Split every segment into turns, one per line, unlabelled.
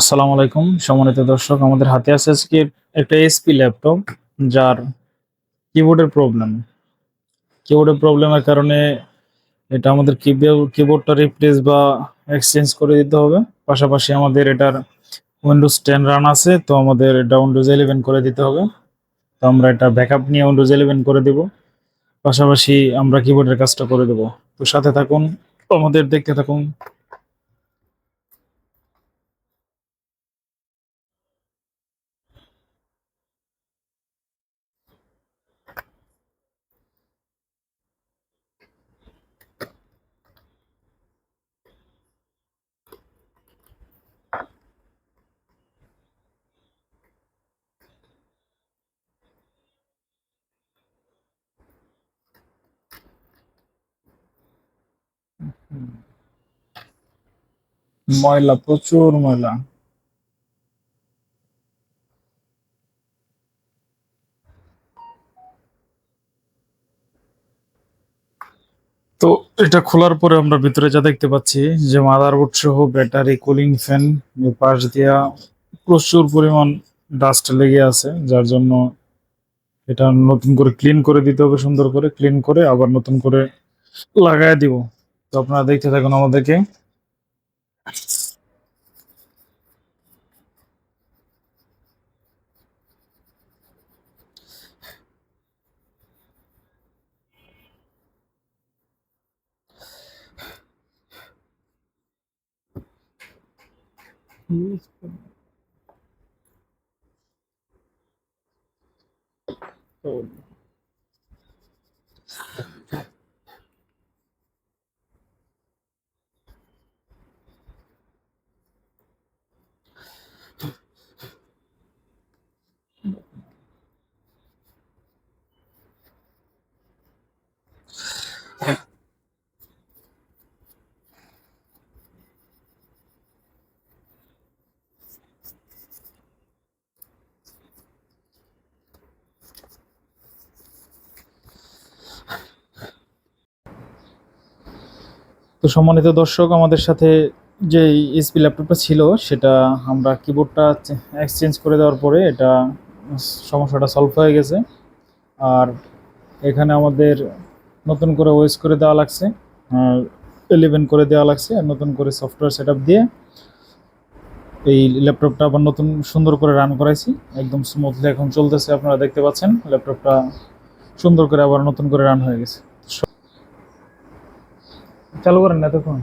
আসসালামু আলাইকুম সম্মানিত দর্শক, আমাদের হাতে আছে আজকে একটা এসপি ল্যাপটপ যার কিবোর্ডের প্রবলেম। কিবোর্ডের প্রবলেমের কারণে এটা আমাদের কিবোর্ডটা রিপ্লেস বা এক্সচেঞ্জ করে দিতে হবে। পাশাপাশি আমাদের এটার উইন্ডোজ 10 রান আছে, তো আমাদের এটা উইন্ডোজ 11 করে দিতে হবে। তো আমরা এটা ব্যাকআপ নিয়ে উইন্ডোজ 11 করে দিব। পাশাপাশি আমরা কিবোর্ডের কাজটা করে দেব। তো সাথে থাকুন, আমাদের দেখতে থাকুন। ময়লা, প্রচুর ময়লা। তো এটা খোলার পরে আমরা ভিতরে যা দেখতে পাচ্ছি যে মাদারবোর্ড সহ ব্যাটারি, কুলিং ফ্যান পাশ দিয়া প্রচুর পরিমাণ ডাস্ট লেগে আছে, যার জন্য এটা নতুন করে ক্লিন করে দিতে হবে। সুন্দর করে ক্লিন করে আবার নতুন করে লাগায় দিব। তো আপনারা দেখতে থাকুন আমাদেরকে। তো সম্মানিত দর্শক, আমাদের সাথে যে এসপি ল্যাপটপটা ছিল সেটা আমরা কিবোর্ডটা এক্সচেঞ্জ করে দেওয়ার পরে এটা সমস্যাটা সলভ হয়ে গেছে। আর এখানে আমাদের নতুন করে ওএস করে দেওয়া লাগছে, 11 করে দেওয়া লাগছে, আর নতুন করে সফটওয়্যার সেটআপ দিয়ে এই ল্যাপটপটা আবার নতুন সুন্দর করে রান করাইছি। একদম স্মুথলি এখন চলতেছে, আপনারা দেখতে পাচ্ছেন ল্যাপটপটা সুন্দর করে আবার নতুন করে রান হয়ে গেছে। চালু করেন না তখন।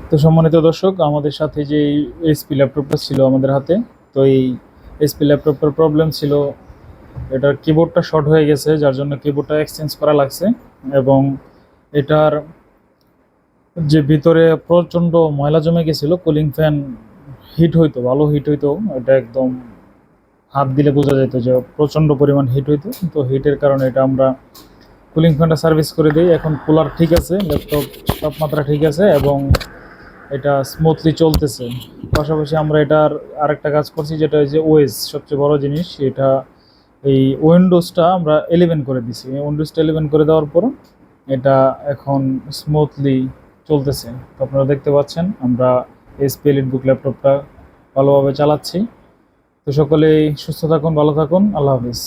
তো সম্মানিত দর্শক, আমাদের সাথে যে এসপি ল্যাপটপটা ছিল আমাদের হাতে, তো এই এসপি ল্যাপটপটার প্রবলেম ছিল এটার কিবোর্ডটা শর্ট হয়ে গেছে, যার জন্য কিবোর্ডটা এক্সচেঞ্জ করা লাগছে। এবং এটার যে ভিতরে প্রচণ্ড ময়লা জমে গেছিলো, কুলিং ফ্যান হিট হইতো, ভালো হিট হইতো, এটা একদম হাত দিলে বোঝা যেত যে প্রচণ্ড পরিমাণ হিট হইতো। তো হিটের কারণে এটা আমরা কুলিং ফ্যানটা সার্ভিস করে দিই। এখন কুলার ঠিক আছে, ল্যাপটপ তাপমাত্রা ঠিক আছে এবং এটা স্মুথলি চলতেছে। পাশাপাশি আমরা এটার আরেকটা কাজ করছি, যেটা হচ্ছে ওএস, সবচেয়ে বড় জিনিস। এটা এই উইন্ডোজটা আমরা 11 করে দিছি। উইন্ডোজটা 11 করে দেওয়ার পর এটা এখন স্মুথলি চলতেছে। তো আপনারা দেখতে পাচ্ছেন আমরা এসপি এলিটবুক ল্যাপটপটা ভালোভাবে চালাচ্ছি। তো সকলেই সুস্থ থাকুন, ভালো থাকুন, আল্লাহ হাফিজ।